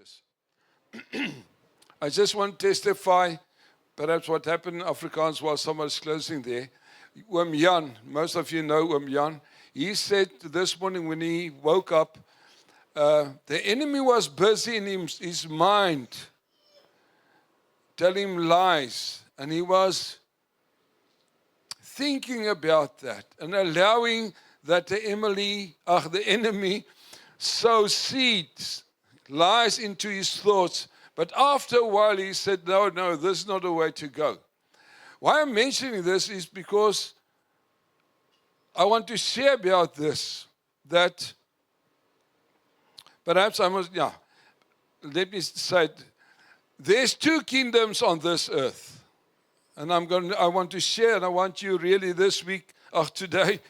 Jesus. I just want to testify, perhaps what happened in Afrikaans while someone was closing there. Oom Jan, most of you know Oom Jan, he said this morning when he woke up, the enemy was busy in his mind, telling him lies, and he was thinking about that and allowing that the enemy sow seeds, lies into his thoughts. But after a while he said, no, this is not the way to go. Why I'm mentioning this is because I want to share about this, that perhaps let me say it. There's two kingdoms on this earth. And I want to share, and I want you really this week, or today,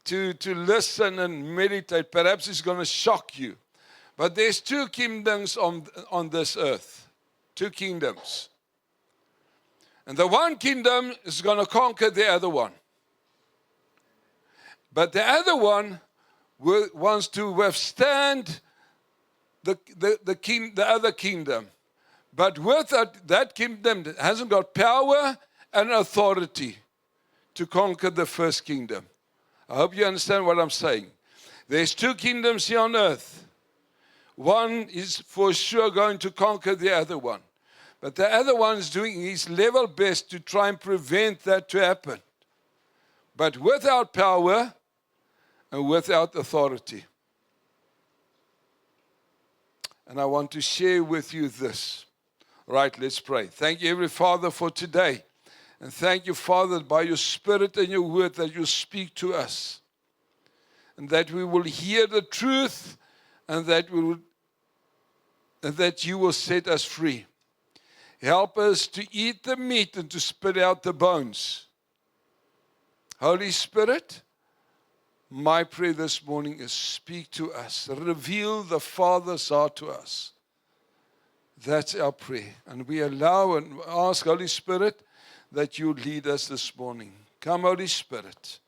to listen and meditate. Perhaps it's going to shock you. But there's two kingdoms on this earth. Two kingdoms. And the one kingdom is going to conquer the other one. But the other one wants to withstand the other kingdom. But with that kingdom that hasn't got power and authority to conquer the first kingdom. I hope you understand what I'm saying. There's two kingdoms here on earth. One is for sure going to conquer the other one. But the other one is doing his level best to try and prevent that to happen. But without power and without authority. And I want to share with you this. Right, let's pray. Thank you, Heavenly Father, for today. And thank you, Father, by your Spirit and your word that you speak to us. And that we will hear the truth and that you will set us free. Help us to eat the meat and to spit out the bones. Holy Spirit, my prayer this morning is speak to us. Reveal the Father's heart to us. That's our prayer. And we allow and ask, Holy Spirit, that you lead us this morning. Come, Holy Spirit.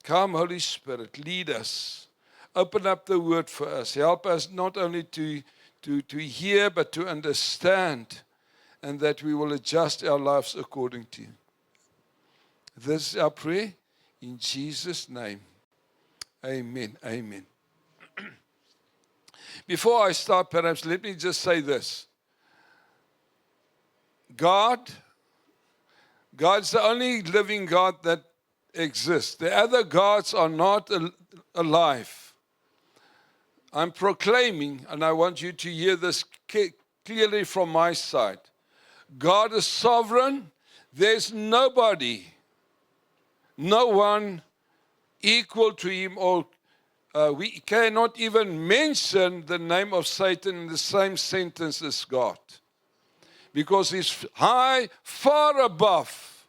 Come, Holy Spirit. Lead us. Open up the word for us. Help us not only to hear, but to understand. And that we will adjust our lives according to you. This is our prayer. In Jesus' name. Amen. Amen. Before I start, perhaps, let me just say this. God's the only living God that exists. The other gods are not alive. I'm proclaiming, and I want you to hear this clearly from my side. God is sovereign. There's nobody, no one equal to him, or we cannot even mention the name of Satan in the same sentence as God. Because he's high, far above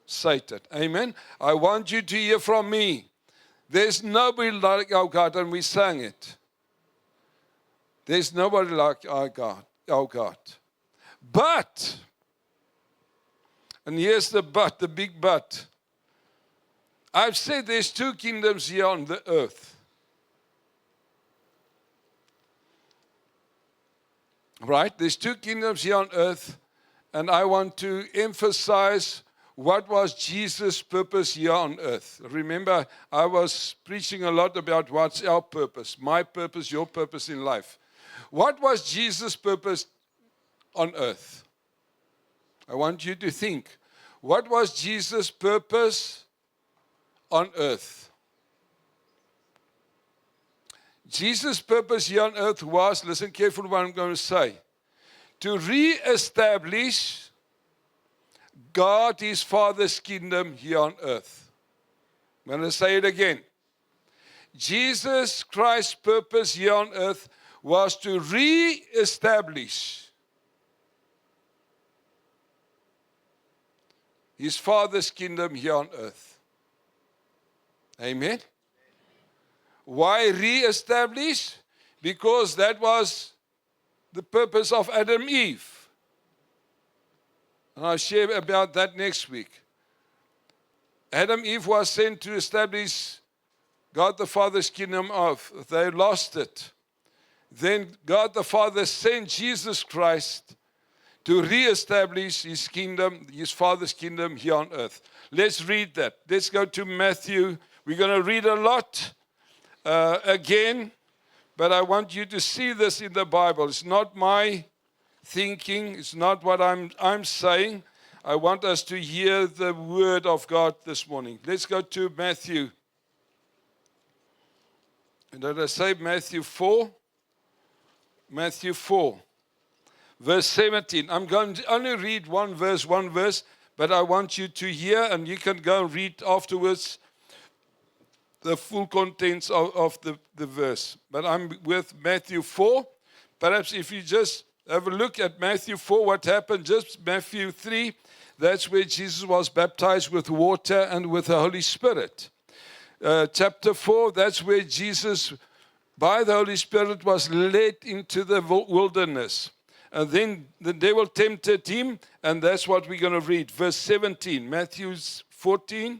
Satan. Amen. I want you to hear from me. There's nobody like our God, and we sang it. There's nobody like our God. But, and here's the but, the big but. I've said there's two kingdoms here on the earth. Right? There's two kingdoms here on earth, and I want to emphasize what was Jesus' purpose here on earth. Remember, I was preaching a lot about what's our purpose, my purpose, your purpose in life. What was Jesus' purpose on earth? I want you to think. What was Jesus' purpose on earth? Jesus' purpose here on earth was, listen carefully what I'm going to say, to re-establish God, his Father's kingdom here on earth. I'm going to say it again. Jesus Christ's purpose here on earth was to re-establish his Father's kingdom here on earth. Amen. Why re-establish? Because that was the purpose of Adam and Eve. And I'll share about that next week. Adam and Eve was sent to establish God the Father's kingdom of. They lost it. then God the Father sent Jesus Christ to reestablish his kingdom, his Father's kingdom here on earth. Let's read that. Let's go to Matthew. We're going to read a lot again, but I want you to see this in the Bible. It's not my thinking. It's not what I'm saying. I want us to hear the word of God this morning. Let's go to Matthew. Did I say Matthew 4? Matthew 4, verse 17. I'm going to only read one verse, but I want you to hear, and you can go and read afterwards the full contents of the verse. But I'm with Matthew 4. Perhaps if you just have a look at Matthew 4, what happened, just Matthew 3, that's where Jesus was baptized with water and with the Holy Spirit. Chapter 4, that's where Jesus, by the Holy Spirit, was led into the wilderness. And then the devil tempted him, and that's what we're going to read. Verse 17, Matthew 14,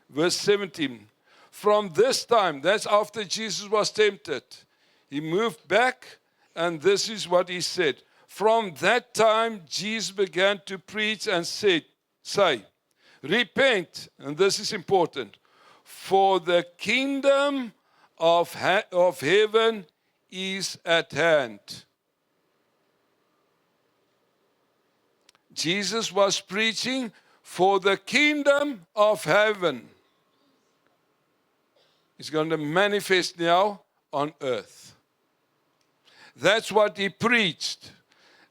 verse 17. From this time, that's after Jesus was tempted, he moved back, and this is what he said. From that time, Jesus began to preach and say, repent, and this is important, for the kingdom of heaven is at hand. Jesus was preaching for the kingdom of heaven. It's going to manifest now on earth. That's what he preached.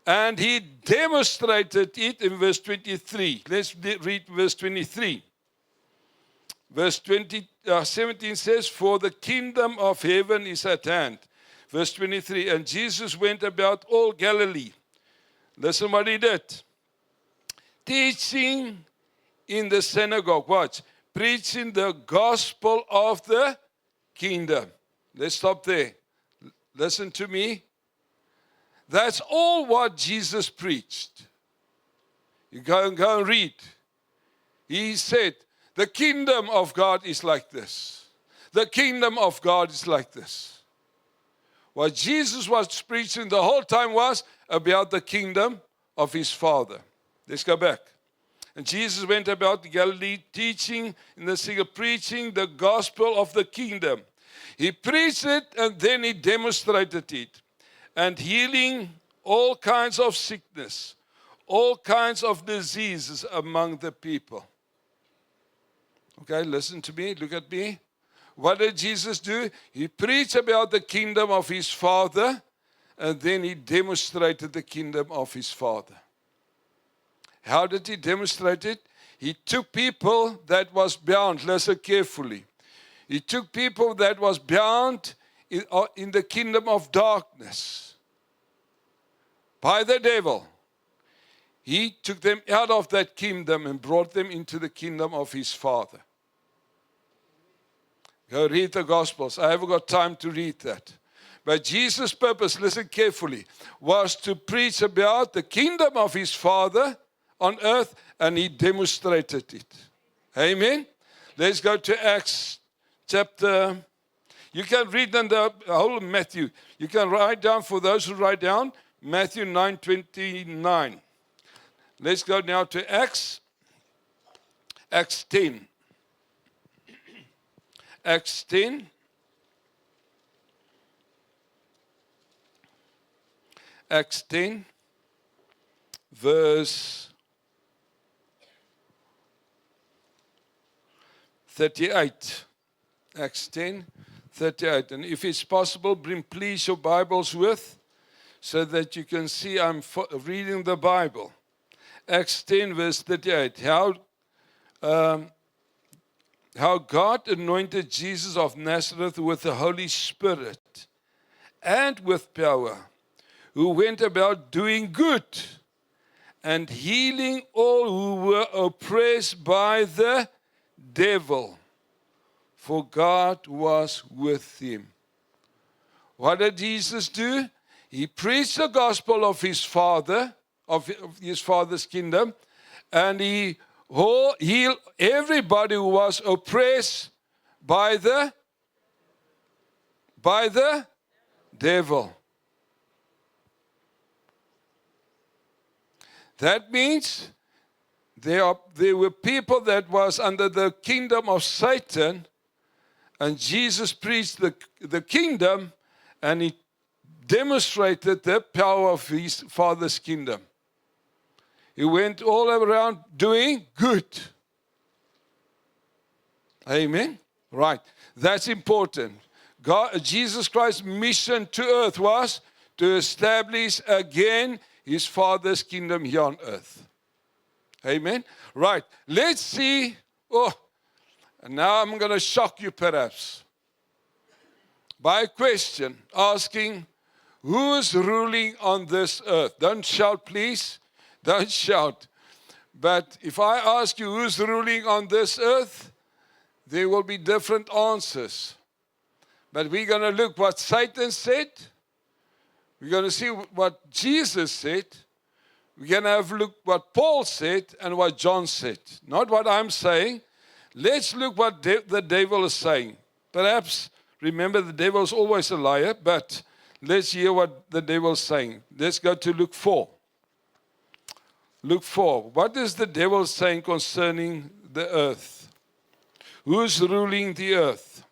And he demonstrated it in verse 23. Let's read verse 23. Verse 17 says, for the kingdom of heaven is at hand. Verse 23, and Jesus went about all Galilee. Listen what he did. Teaching in the synagogue. Watch. Preaching the gospel of the kingdom. Let's stop there. Listen to me. That's all what Jesus preached. You go and read. He said, the kingdom of God is like this. The kingdom of God is like this. What Jesus was preaching the whole time was about the kingdom of his Father. Let's go back. And Jesus went about Galilee teaching in the synagogue, preaching the gospel of the kingdom. He preached it and then he demonstrated it. And healing all kinds of sickness, all kinds of diseases among the people. Okay, listen to me, look at me. What did Jesus do? He preached about the kingdom of his Father, and then he demonstrated the kingdom of his Father. How did he demonstrate it? He took people that was bound, listen carefully. He took people that was bound in the kingdom of darkness by the devil. He took them out of that kingdom and brought them into the kingdom of his Father. Go read the Gospels. I haven't got time to read that. But Jesus' purpose, listen carefully, was to preach about the kingdom of his Father on earth, and he demonstrated it. Amen? Let's go to Acts chapter. You can read in the whole Matthew. You can write down, for those who write down, Matthew 9:29. Let's go now to Acts 10. Acts 10. Acts 10, verse 38. Acts 10, 38. And if it's possible, bring please your Bibles with, so that you can see I'm reading the Bible. Acts 10, verse 38. How God anointed Jesus of Nazareth with the Holy Spirit and with power, who went about doing good and healing all who were oppressed by the devil, for God was with him. What did Jesus do? He preached the gospel of his Father, of his Father's kingdom, and he healed everybody who was oppressed by the devil. That means there were people that was under the kingdom of Satan, and Jesus preached the kingdom, and he demonstrated the power of his Father's kingdom. He went all around doing good. Amen? Right. That's important. Jesus Christ's mission to earth was to establish again his Father's kingdom here on earth. Amen? Right. Let's see. Oh, and now I'm going to shock you perhaps by a question asking, who's ruling on this earth? Don't shout, please. Don't shout. But if I ask you who's ruling on this earth, there will be different answers. But we're going to look what Satan said. We're going to see what Jesus said. We're going to have a look what Paul said and what John said. Not what I'm saying. Let's look what the devil is saying. Perhaps, remember, the devil is always a liar, but let's hear what the devil is saying. Let's go to Luke 4. Luke 4. What is the devil saying concerning the earth? Who's ruling the earth?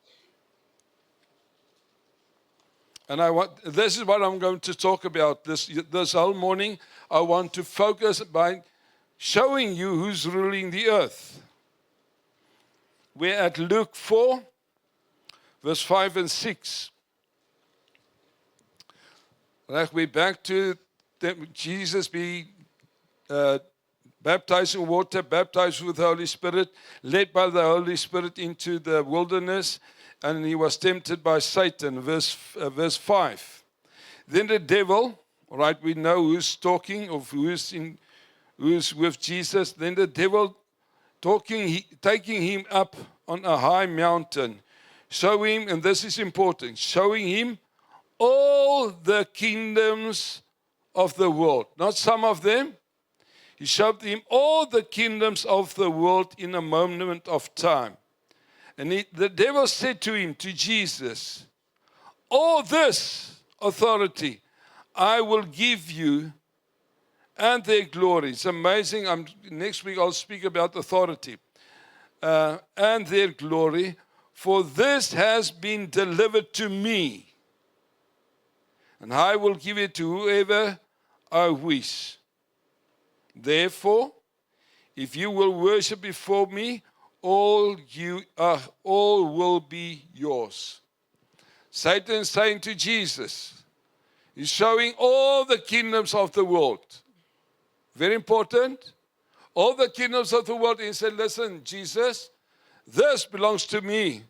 And this is what I'm going to talk about this whole morning. I want to focus by showing you who's ruling the earth. We're at Luke 4, verse 5 and 6. We're back to Jesus be baptized in water, baptized with the Holy Spirit, led by the Holy Spirit into the wilderness, and he was tempted by Satan, verse 5. Then the devil, all right, we know who's talking, of who's with Jesus. Then the devil taking him up on a high mountain, showing him, and this is important, showing him all the kingdoms of the world. Not some of them. He showed him all the kingdoms of the world in a moment of time. And the devil said to him, to Jesus, all this authority I will give you and their glory. It's amazing. Next week I'll speak about authority. And their glory, for this has been delivered to me. And I will give it to whoever I wish. Therefore, if you will worship before me, all will be yours. Satan is saying to Jesus, he's showing all the kingdoms of the world. Very important. All the kingdoms of the world. And he said, listen, Jesus, this belongs to me.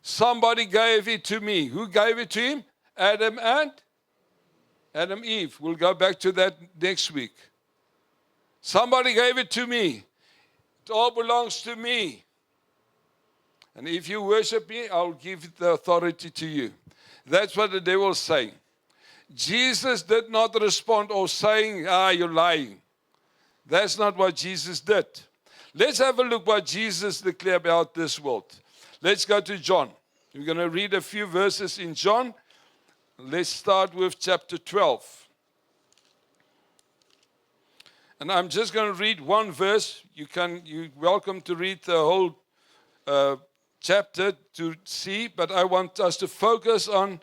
Somebody gave it to me. Who gave it to him? Adam and Eve. We'll go back to that next week. Somebody gave it to me. It all belongs to me. And if you worship me, I'll give the authority to you. That's what the devil is saying. Jesus did not respond or saying, you're lying. That's not what Jesus did. Let's have a look what Jesus declared about this world. Let's go to John. We're going to read a few verses in John. Let's start with chapter 12. And I'm just going to read one verse. You're welcome to read the whole chapter to see, but I want us to focus on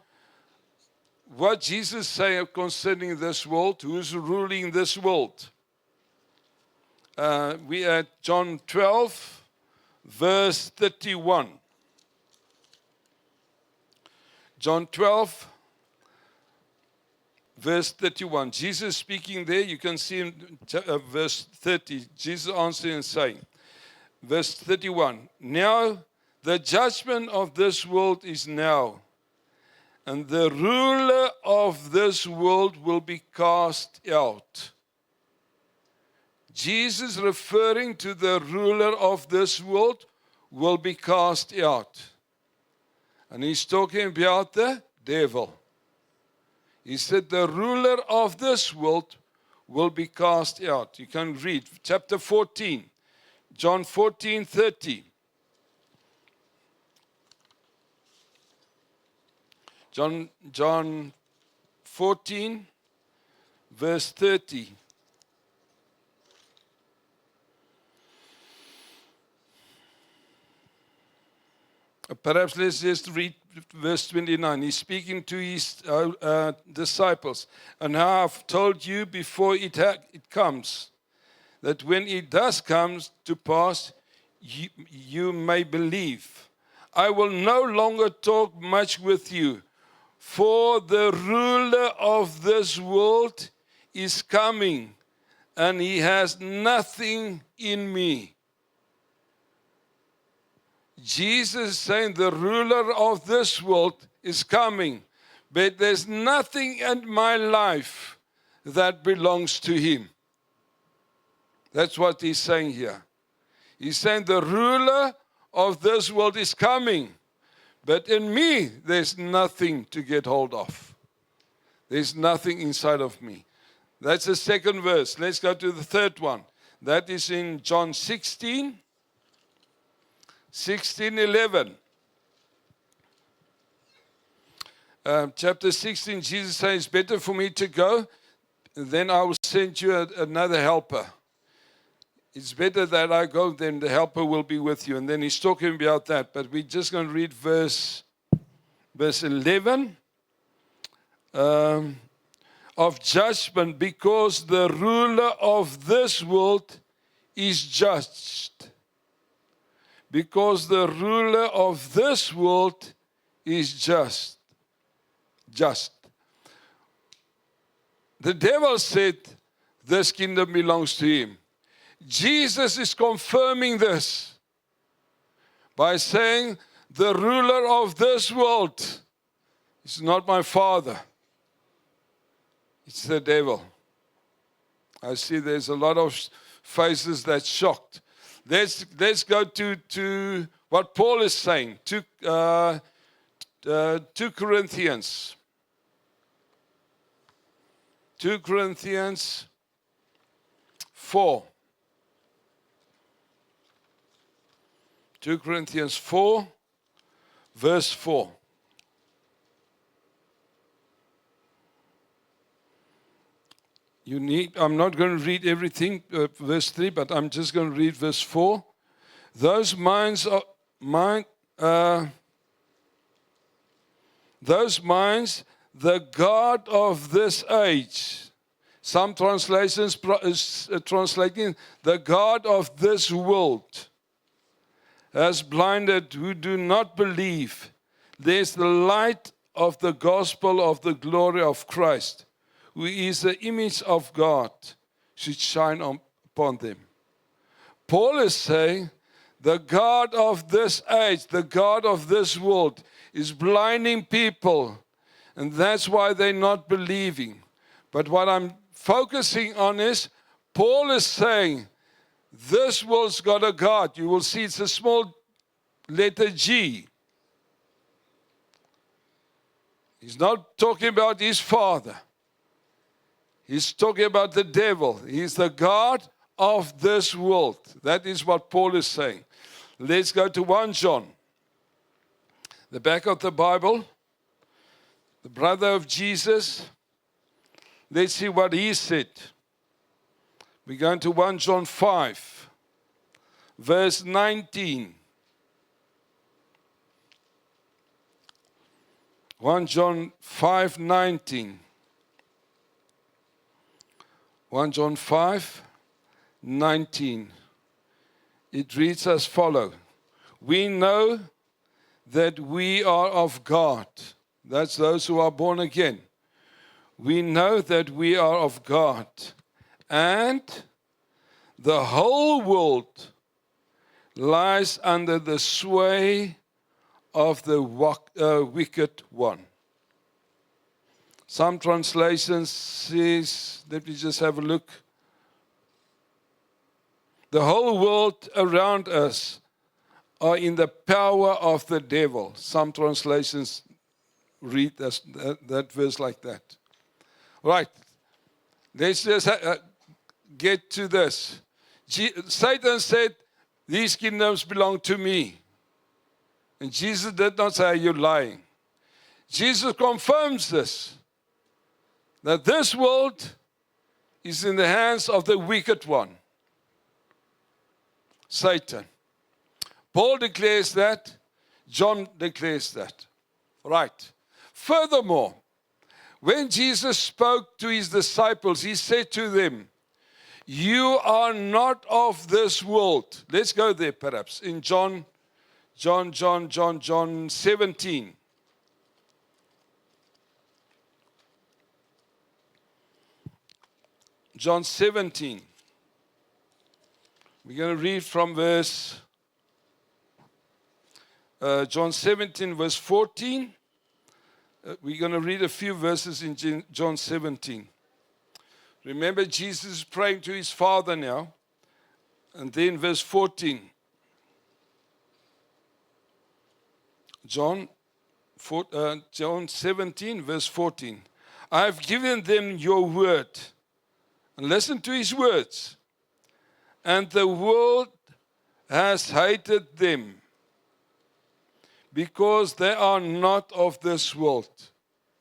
what Jesus said concerning this world, who's ruling this world. We are at John 12, verse 31. John 12, verse 31. Jesus speaking there, you can see in verse 30, Jesus answering and saying, verse 31, now the judgment of this world is now, and the ruler of this world will be cast out. Jesus, referring to the ruler of this world, will be cast out. And he's talking about the devil. He said the ruler of this world will be cast out. You can read chapter 14, John 14:30. John 14, verse 30. Perhaps let's just read verse 29. He's speaking to his disciples. And now I've told you before it comes, that when it does come to pass, you may believe. I will no longer talk much with you, for the ruler of this world is coming, and he has nothing in me. Jesus is saying the ruler of this world is coming, but there's nothing in my life that belongs to him. That's what he's saying here. He's saying the ruler of this world is coming, but in me there's nothing to get hold of. There's nothing inside of me. That's the second verse. Let's go to the third one. That is in John 16:11. Chapter 16, Jesus says, it's better for me to go, then I will send you another helper. It's better that I go, then the helper will be with you. And then he's talking about that. But we're just going to read verse 11 of judgment, because the ruler of this world is judged. Because the ruler of this world is just. The devil said this kingdom belongs to him. Jesus is confirming this by saying the ruler of this world is not my Father. It's the devil. I see there's a lot of faces that's shocked. Let's go to what Paul is saying. 2 Corinthians. 2 Corinthians 4. 2 Corinthians 4, verse 4. I'm not going to read everything, verse 3, but I'm just going to read verse 4. Those minds, the God of this age. Some translations is translating the God of this world has blinded who do not believe. There's the light of the gospel of the glory of Christ, who is the image of God, should shine upon them. Paul is saying the God of this age, the God of this world, is blinding people, and that's why they're not believing. But what I'm focusing on is, Paul is saying, this world's got a God. You will see it's a small letter G. He's not talking about his father. He's talking about the devil. He's the God of this world. That is what Paul is saying. Let's go to 1 John. The back of the Bible. The brother of Jesus. Let's see what he said. We're going to 1 John 5, verse 19. 1 John 5, 19. 1 John 5, 19. It reads as follows. We know that we are of God. That's those who are born again. We know that we are of God. And the whole world lies under the sway of the wicked one. Some translations says, let me just have a look. The whole world around us are in the power of the devil. Some translations read that verse like that. Right. Let's just get to this. Satan said, these kingdoms belong to me. And Jesus did not say, you're lying. Jesus confirms this. that this world is in the hands of the wicked one, Satan. Paul declares that. John declares that. Right. Furthermore, when Jesus spoke to his disciples, he said to them, you are not of this world. Let's go there perhaps. In John 17. John 17. We're going to read from verse, John 17, verse 14. We're going to read a few verses in John 17. Remember, Jesus is praying to his Father now. And then verse 14. John 17, verse 14. I have given them your word. And listen to his words. And the world has hated them because they are not of this world.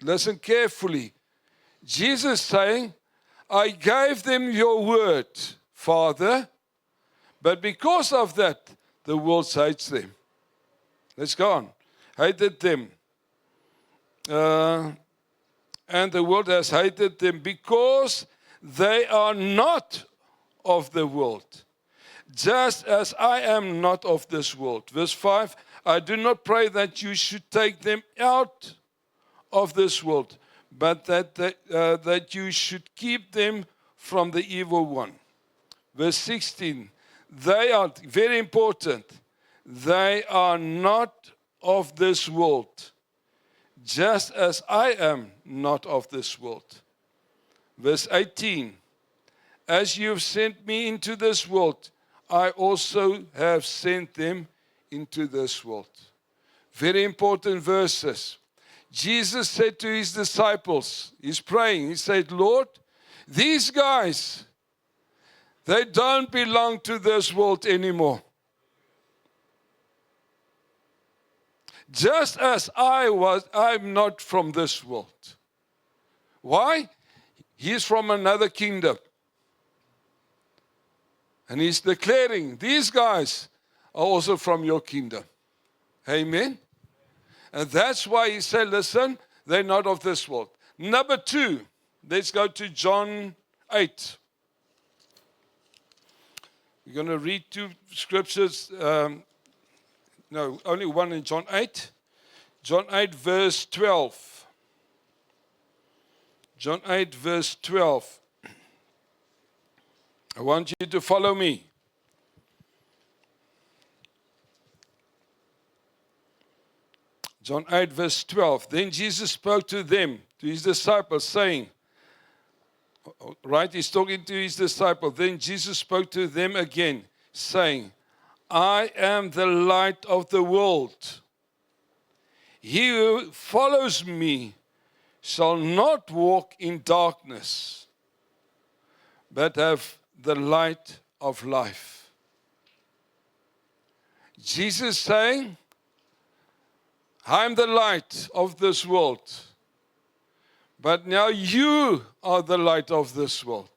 Listen carefully. Jesus saying, I gave them your word, Father, but because of that, the world hates them. Let's go on. Hated them. And the world has hated them because they are not of the world, just as I am not of this world. Verse 5, I do not pray that you should take them out of this world, but that you should keep them from the evil one. Verse 16, they are, very important, they are not of this world, just as I am not of this world. Verse 18, as you have sent me into this world, I also have sent them into this world. Very important verses. Jesus said to his disciples, he's praying, he said, Lord, these guys, they don't belong to this world anymore. Just as I'm not from this world. Why? He's from another kingdom. And he's declaring, these guys are also from your kingdom. Amen? And that's why he said, listen, they're not of this world. Number 2, let's go to John 8. We're going to read 2 scriptures. No, only one in John 8. John 8, verse 12. John 8, verse 12. I want you to follow me. John 8, verse 12. Then Jesus spoke to them, to his disciples, saying, right, he's talking to his disciples. Then Jesus spoke to them again, saying, I am the light of the world. He who follows me shall not walk in darkness, but have the light of life. Jesus saying, I am the light of this world, but now you are the light of this world.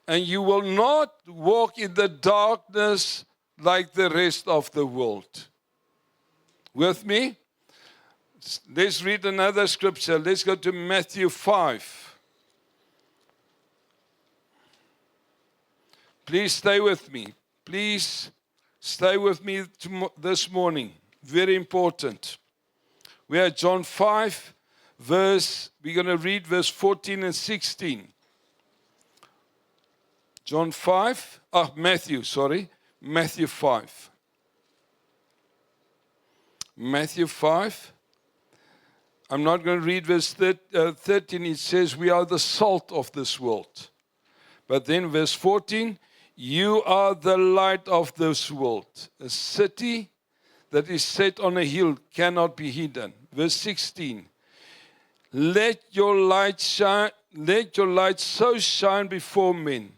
And you will not walk in the darkness like the rest of the world. With me? Let's read another scripture. Let's go to Matthew 5. Please stay with me. Please stay with me this morning. Very important. We are John 5, we're going to read verse 14 and 16. Matthew 5. Matthew 5. I'm not going to read verse 13. It says, we are the salt of this world. But then verse 14, you are the light of this world. A city that is set on a hill cannot be hidden. Verse 16, let your light so shine before men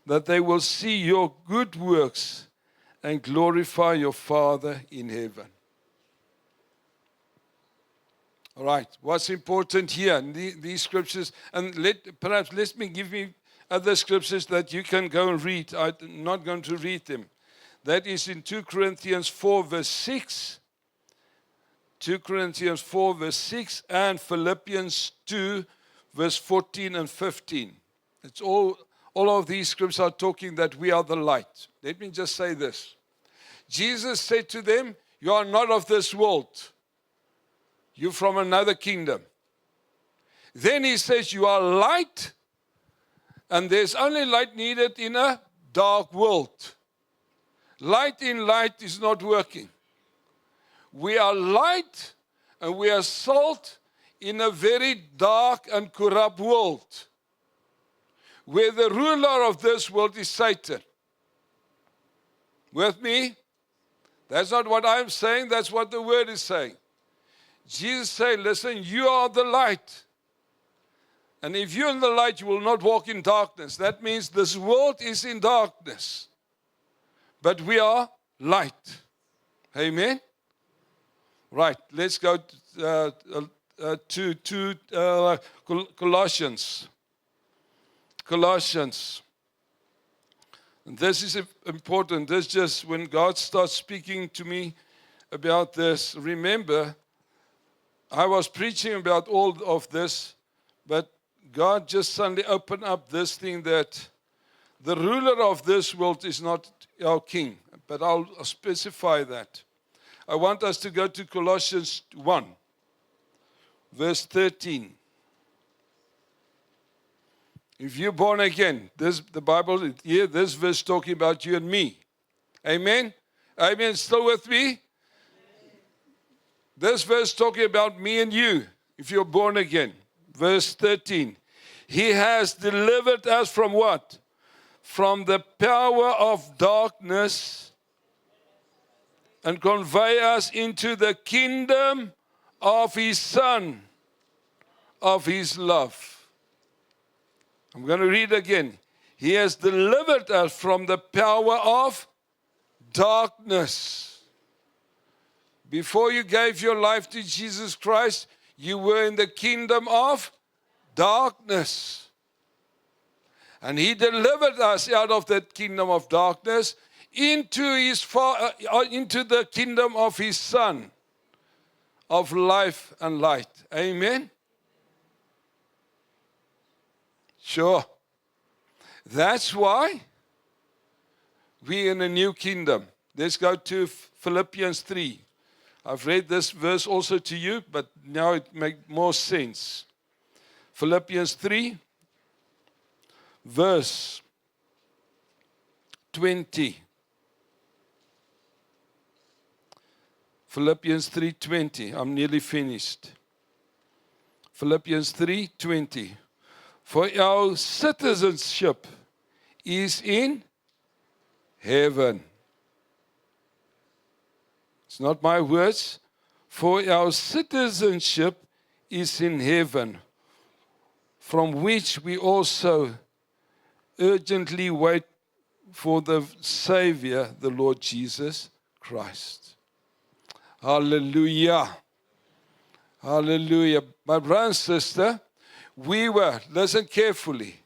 that they will see your good works and glorify your Father in heaven. All right. What's important here in these scriptures, and perhaps let me give me other scriptures that you can go and read. I'm not going to read them. That is in 2 Corinthians 4 verse 6. 2 Corinthians 4 verse 6 and Philippians 2 verse 14 and 15. It's all of these scriptures are talking that we are the light. Let me just say this. Jesus said to them, you are not of this world. You're from another kingdom. Then he says, you are light, and there's only light needed in a dark world. Light in light is not working. We are light and we are salt in a very dark and corrupt world, where the ruler of this world is Satan. With me? That's not what I'm saying, that's what the word is saying. Jesus said, listen, you are the light. And if you're in the light, you will not walk in darkness. That means this world is in darkness. But we are light. Amen? Right, let's go to Colossians. Colossians. This is important. This just, when God starts speaking to me about this, remember, I was preaching about all of this, but God just suddenly opened up this thing that the ruler of this world is not our king. But I'll specify that. I want us to go to Colossians 1, verse 13. If you're born again, the Bible here, this verse talking about you and me. Amen? Amen. Still with me? This verse talking about me and you, if you're born again. Verse 13. He has delivered us from what? From the power of darkness and convey us into the kingdom of His Son, of His love. I'm going to read again. He has delivered us from the power of darkness. Before you gave your life to Jesus Christ, you were in the kingdom of darkness. And He delivered us out of that kingdom of darkness into the kingdom of His Son, of life and light. Amen? Sure. That's why we're in a new kingdom. Let's go to Philippians 3. I've read this verse also to you, but now it makes more sense. Philippians 3, verse 20. Philippians 3:20. I'm nearly finished. Philippians 3:20. For our citizenship is in heaven. It's not my words. For our citizenship is in heaven, from which we also urgently wait for the Savior, the Lord Jesus Christ. Hallelujah. Hallelujah. My brother and sister, listen carefully,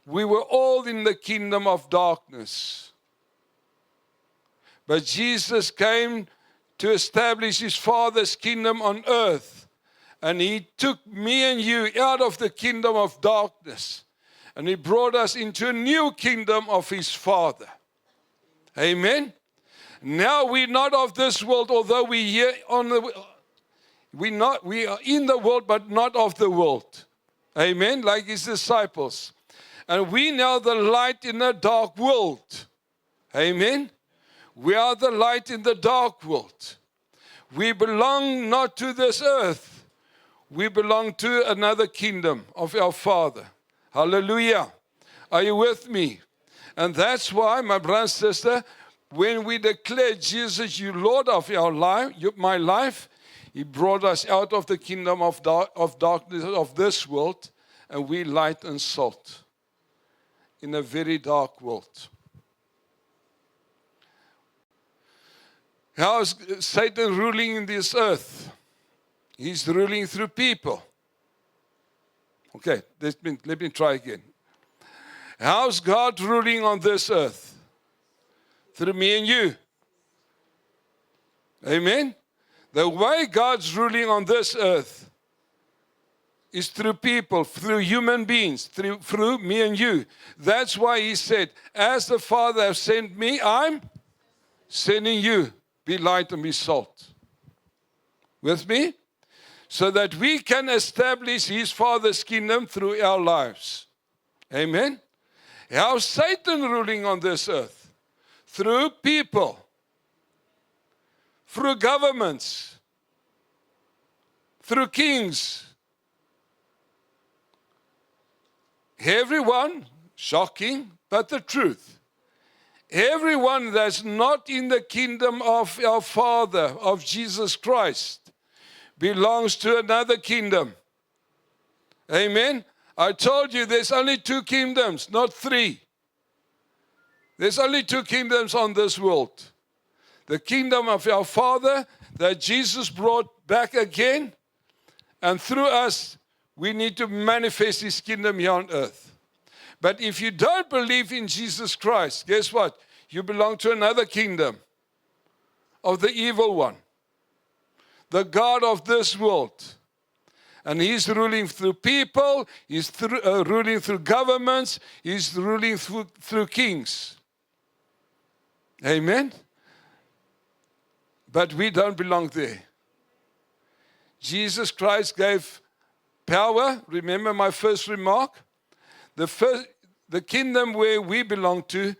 we were all in the kingdom of darkness. But Jesus came to establish His Father's kingdom on earth. And He took me and you out of the kingdom of darkness. And He brought us into a new kingdom of His Father. Amen? Now we're not of this world, although we're here on we are in the world, but not of the world. Amen? Like His disciples. And we now the light in a dark world. Amen? We are the light in the dark world. We belong not to this earth. We belong to another kingdom of our Father. Hallelujah. Are you with me? And that's why, my brother and sister, when we declare Jesus, you Lord of our life, my life, He brought us out of the kingdom of darkness of this world, and we light and salt in a very dark world. How is Satan ruling in this earth? He's ruling through people. Okay, let me try again. How's God ruling on this earth? Through me and you. Amen? The way God's ruling on this earth is through people, through human beings, through me and you. That's why he said, as the Father has sent me, I'm sending you. Be light and be salt. With me? So that we can establish his Father's kingdom through our lives. Amen? How's Satan ruling on this earth? Through people. Through governments. Through kings. Everyone, shocking, but the truth. Everyone that's not in the kingdom of our Father, of Jesus Christ, belongs to another kingdom. Amen? I told you there's only 2 kingdoms, not 3. There's only 2 kingdoms on this world. The kingdom of our Father that Jesus brought back again, and through us, we need to manifest his kingdom here on earth. But if you don't believe in Jesus Christ, guess what? You belong to another kingdom of the evil one. The God of this world. And he's ruling through people, he's ruling through governments, he's ruling through kings. Amen? But we don't belong there. Jesus Christ gave power. Remember my first remark? The kingdom where we belong to,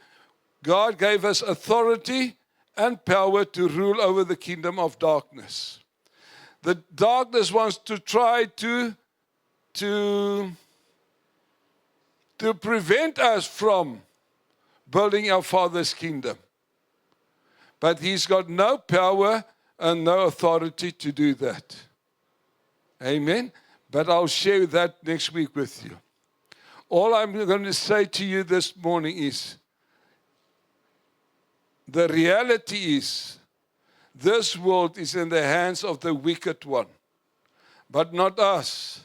God gave us authority and power to rule over the kingdom of darkness. The darkness wants to try to prevent us from building our Father's kingdom. But he's got no power and no authority to do that. Amen? But I'll share that next week with you. All I'm going to say to you this morning is, the reality is, this world is in the hands of the wicked one. But not us.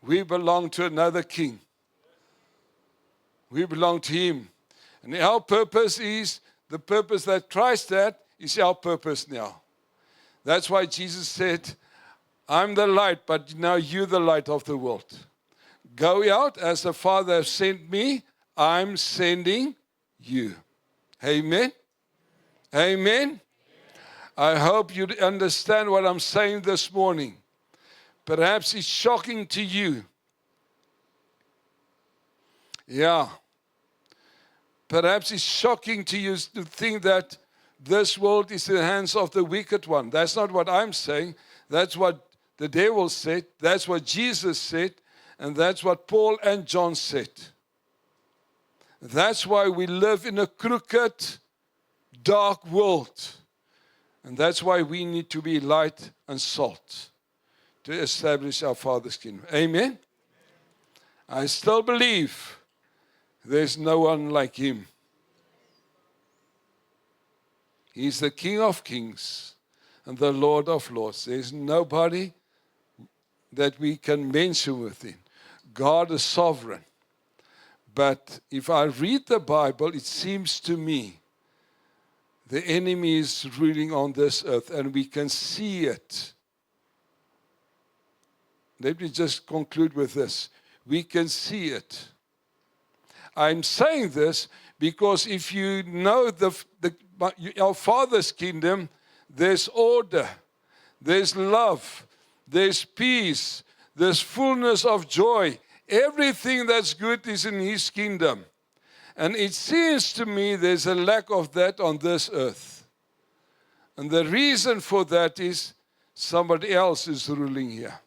We belong to another king. We belong to him. And our purpose is, the purpose that Christ had, is our purpose now. That's why Jesus said, I'm the light, but now you're the light of the world. Go out as the Father has sent me, I'm sending you. Amen? Amen? I hope you understand what I'm saying this morning. Perhaps it's shocking to you. Yeah. Perhaps it's shocking to you to think that this world is in the hands of the wicked one. That's not what I'm saying. That's what the devil said. That's what Jesus said. And that's what Paul and John said. That's why we live in a crooked, dark world. And that's why we need to be light and salt to establish our Father's kingdom. Amen? I still believe there's no one like him. He's the King of kings and the Lord of lords. There's nobody that we can mention with him. God is sovereign. But if I read the Bible, it seems to me the enemy is ruling on this earth, and we can see it. Let me just conclude with this. We can see it. I'm saying this because if you know our Father's kingdom, there's order, there's love, there's peace, there's fullness of joy. Everything that's good is in his kingdom. And it seems to me there's a lack of that on this earth. And the reason for that is somebody else is ruling here.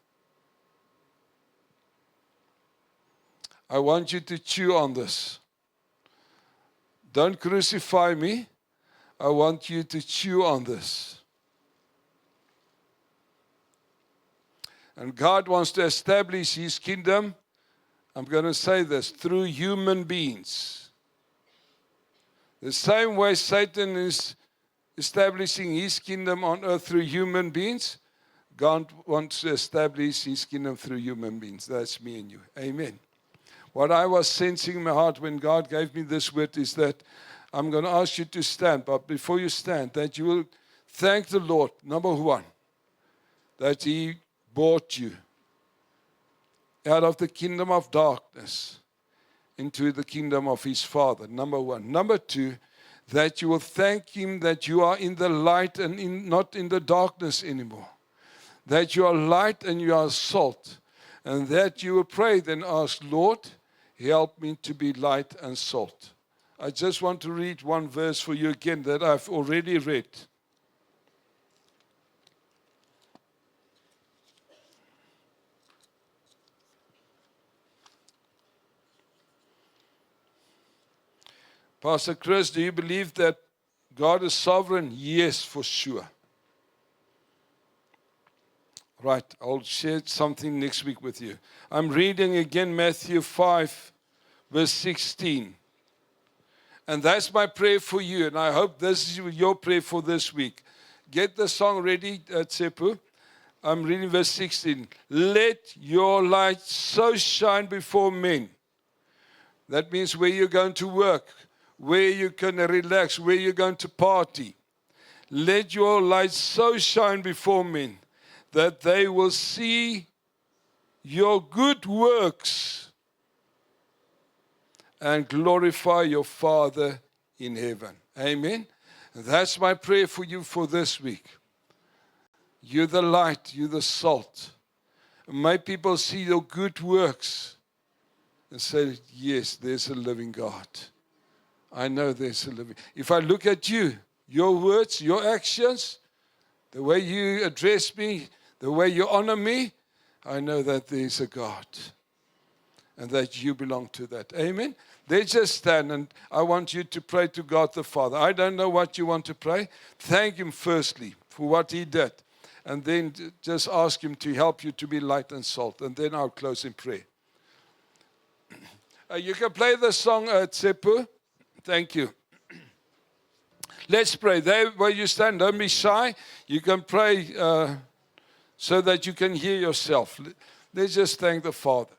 I want you to chew on this. Don't crucify me. I want you to chew on this. And God wants to establish his kingdom, I'm going to say this, through human beings. The same way Satan is establishing his kingdom on earth through human beings, God wants to establish His kingdom through human beings. That's me and you. Amen. What I was sensing in my heart when God gave me this word is that I'm going to ask you to stand. But before you stand, that you will thank the Lord, number one, that He brought you out of the kingdom of darkness into the kingdom of His Father, number one. Number two, that you will thank Him that you are in the light and not in the darkness anymore. That you are light and you are salt. And that you will pray, then ask, Lord, help me to be light and salt. I just want to read one verse for you again that I've already read. Pastor Chris, do you believe that God is sovereign? Yes, for sure. Right, I'll share something next week with you. I'm reading again Matthew 5, verse 16. And that's my prayer for you, and I hope this is your prayer for this week. Get the song ready, Tsepu. I'm reading verse 16. Let your light so shine before men. That means where you're going to work, where you can relax, where you're going to party. Let your light so shine before men that they will see your good works and glorify your Father in heaven. Amen. That's my prayer for you for this week. You're the light, you're the salt. May people see your good works and say, yes, there's a living God. I know there's a living. If I look at you, your words, your actions, the way you address me, the way you honor me, I know that there's a God and that you belong to that. Amen? They just stand, and I want you to pray to God the Father. I don't know what you want to pray. Thank Him firstly for what He did, and then just ask Him to help you to be light and salt, and then I'll close in prayer. You can play the song, Tsepu. Thank you. Let's pray. There where you stand, don't be shy. You can pray so that you can hear yourself. Let's just thank the Father.